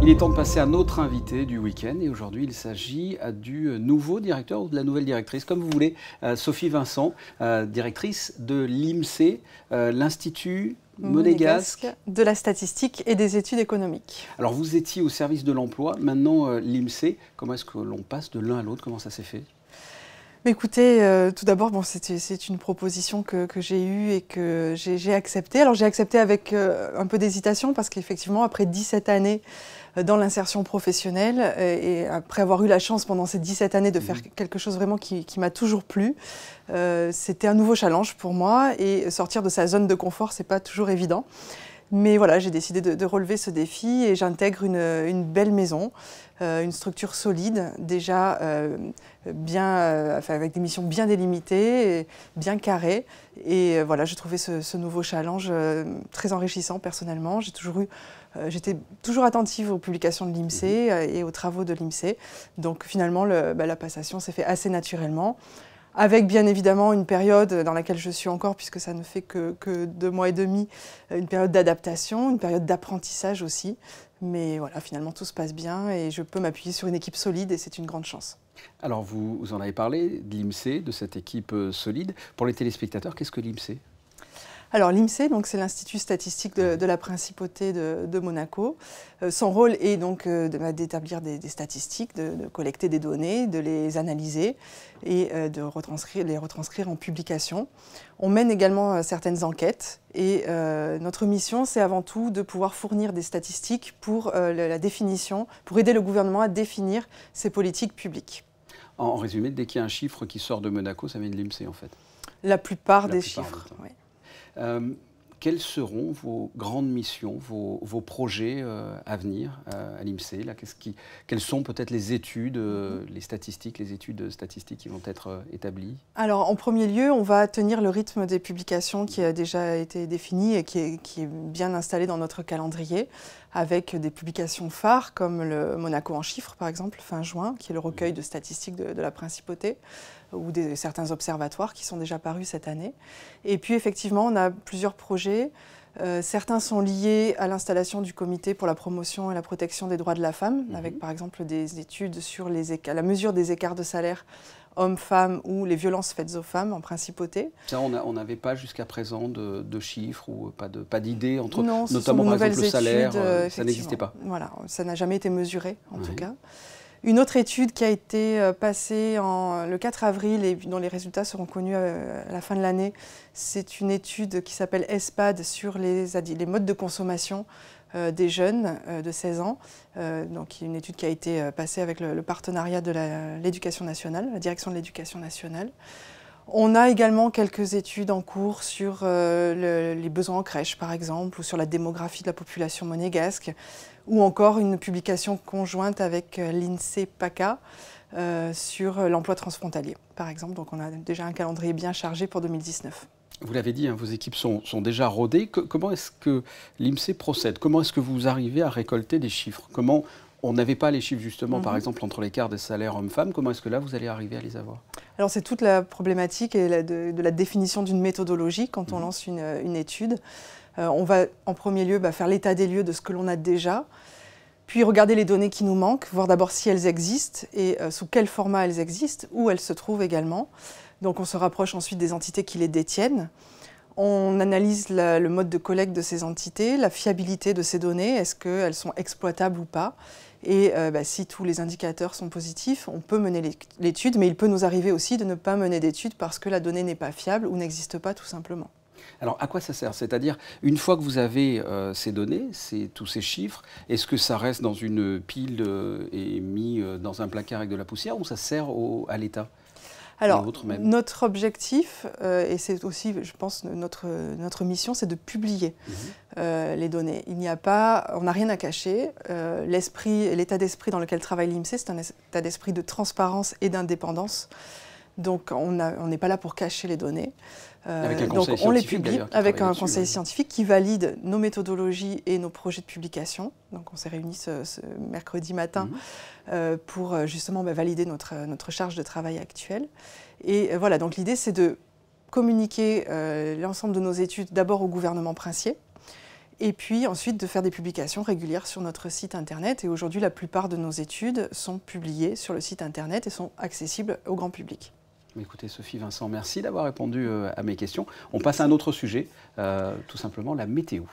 Il est temps de passer à notre invité du week-end et aujourd'hui il s'agit du nouveau directeur ou de la nouvelle directrice, comme vous voulez, Sophie Vincent, directrice de l'INSEE, l'Institut monégasque de la statistique et des études économiques. Alors vous étiez au service de l'emploi, maintenant l'INSEE, comment est-ce que l'on passe de l'un à l'autre, comment ça s'est fait ? Écoutez, tout d'abord, c'est une proposition que j'ai eue et que j'ai acceptée. Alors j'ai accepté avec un peu d'hésitation parce qu'effectivement, après 17 années dans l'insertion professionnelle et après avoir eu la chance pendant ces 17 années de faire quelque chose vraiment qui m'a toujours plu, c'était un nouveau challenge pour moi et sortir de sa zone de confort, c'est pas toujours évident. Mais voilà, j'ai décidé de relever ce défi et j'intègre une belle maison, une structure solide, déjà avec des missions bien délimitées, et bien carrées. Et voilà, j'ai trouvé ce nouveau challenge très enrichissant personnellement. J'étais toujours attentive aux publications de l'INSEE et aux travaux de l'INSEE. Donc finalement, la passation s'est faite assez naturellement. Avec bien évidemment une période dans laquelle je suis encore, puisque ça ne fait que 2 mois et demi, une période d'adaptation, une période d'apprentissage aussi. Mais voilà, finalement tout se passe bien et je peux m'appuyer sur une équipe solide et c'est une grande chance. Alors vous en avez parlé de l'INSEE, de cette équipe solide. Pour les téléspectateurs, qu'est-ce que l'INSEE ? Alors l'INSEE, c'est l'Institut statistique de la Principauté de Monaco. Son rôle est donc d'établir des statistiques, de collecter des données, de les analyser et de les retranscrire en publication. On mène également certaines enquêtes et notre mission, c'est avant tout de pouvoir fournir des statistiques pour la définition, pour aider le gouvernement à définir ses politiques publiques. En résumé, dès qu'il y a un chiffre qui sort de Monaco, ça vient de l'INSEE en fait. La plupart des chiffres, oui. Quelles seront vos grandes missions, vos projets à venir à l'INSEE? Quelles sont peut-être les études, les études statistiques qui vont être établies? Alors en premier lieu, on va tenir le rythme des publications qui a déjà été défini et qui est bien installé dans notre calendrier, avec des publications phares comme le Monaco en chiffres par exemple, fin juin, qui est le recueil de statistiques de la Principauté, ou certains observatoires qui sont déjà parus cette année. Et puis effectivement, on a plusieurs projets. Certains sont liés à l'installation du comité pour la promotion et la protection des droits de la femme, avec par exemple des études sur la mesure des écarts de salaire hommes-femmes ou les violences faites aux femmes en principauté. Ça, on n'avait pas jusqu'à présent de chiffres ou pas d'idées, non, notamment par exemple le salaire, ça études, n'existait pas. Voilà, ça n'a jamais été mesuré en tout cas. Une autre étude qui a été passée le 4 avril et dont les résultats seront connus à la fin de l'année, c'est une étude qui s'appelle ESPAD sur les modes de consommation des jeunes de 16 ans. Donc une étude qui a été passée avec le partenariat de l'éducation nationale, la direction de l'éducation nationale. On a également quelques études en cours sur les besoins en crèche, par exemple, ou sur la démographie de la population monégasque, ou encore une publication conjointe avec l'INSEE-PACA sur l'emploi transfrontalier, par exemple. Donc on a déjà un calendrier bien chargé pour 2019. Vous l'avez dit, vos équipes sont déjà rodées. Comment est-ce que l'INSEE procède? Comment est-ce que vous arrivez à récolter des chiffres? Comment on n'avait pas les chiffres justement, par exemple, entre l'écart des salaires hommes-femmes. Comment est-ce que là, vous allez arriver à les avoir? Alors c'est toute la problématique de la définition d'une méthodologie quand on lance une étude. On va en premier lieu faire l'état des lieux de ce que l'on a déjà, puis regarder les données qui nous manquent, voir d'abord si elles existent et sous quel format elles existent, où elles se trouvent également. Donc on se rapproche ensuite des entités qui les détiennent. On analyse le mode de collecte de ces entités, la fiabilité de ces données, est-ce qu'elles sont exploitables ou pas. Et si tous les indicateurs sont positifs, on peut mener l'étude, mais il peut nous arriver aussi de ne pas mener d'étude parce que la donnée n'est pas fiable ou n'existe pas tout simplement. Alors, à quoi ça sert? C'est-à-dire, une fois que vous avez ces données, tous ces chiffres, est-ce que ça reste dans une pile et mis dans un placard avec de la poussière ou ça sert à l'État? Alors, notre objectif, et c'est aussi, je pense, notre mission, c'est de publier les données. On n'a rien à cacher. L'esprit et l'état d'esprit dans lequel travaille l'INSEE, c'est un état d'esprit de transparence et d'indépendance. Donc, on n'est pas là pour cacher les données. Avec un conseil scientifique, on les publie avec un conseil scientifique qui valide nos méthodologies et nos projets de publication. Donc on s'est réunis ce mercredi matin pour justement valider notre charge de travail actuelle. Et voilà, donc l'idée c'est de communiquer l'ensemble de nos études d'abord au gouvernement princier Et puis ensuite de faire des publications régulières sur notre site internet. Et aujourd'hui, la plupart de nos études sont publiées sur le site internet et sont accessibles au grand public. Écoutez, Sophie, Vincent, merci d'avoir répondu à mes questions. On passe à un autre sujet, tout simplement la météo.